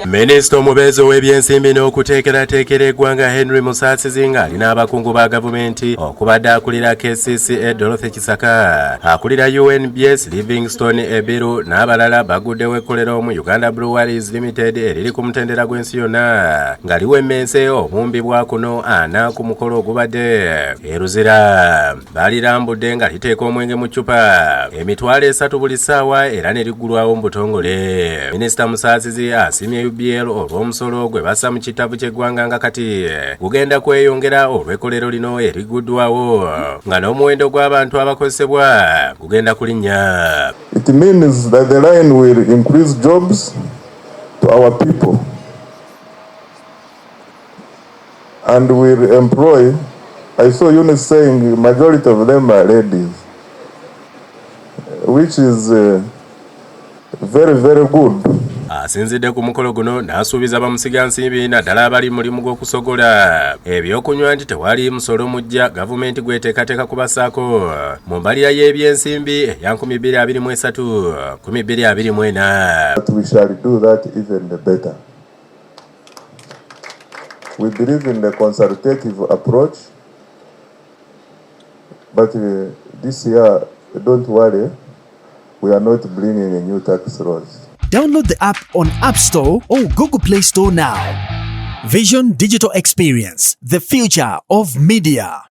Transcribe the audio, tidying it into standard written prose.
Minisita omubeezi w'ebyensimbi n'okuteekerateekera eggwanga Henry Musasizi ng'alina abakungu ba gavumenti okubadde akulira KCCA Dorothy Kisaka, akulira UNBS Livingstone Ebiru n'abalala baguddewo ekkolero mu Uganda Breweries Limited eriri ku mutendera gw'ensi yonna nga liwemmense obumbibwa kuno ana ku mukolo ogubadde eruzira. Balirambudde nga liteeka omwenge mu ccupa emitwalo 3 buli ssaawa era ne liggulwawo mu butongole. Minisita Musasizi asimye UBL olw'omusolo gwe bassa mu kitabu ky'eggwanga nga kati gugenda kweyongera olw'ekkolero lino eriguddwawo nga n'omuwendo gw'abantu abakozesebwa gugenda kulinnya. It means that the line will increase jobs to our people and will employ. I saw Eunice saying majority of them are ladies, which is very, very good. Asinzidde ku mukolo guno n'asuubiza bamusigansimbi naddala abali mulimu gw'okusogola ebyokunywa nti tewali musolo mujja gavumenti gweteekateeka kubassaako mu mbalira y'ebyensimbi eya 2023-2024. But we shall do that even better. We believe in the consultative approach, but this year, don't worry, we are not bringing a new tax laws. Download the app on App Store or Google Play Store now. Vision Digital Experience, the future of media.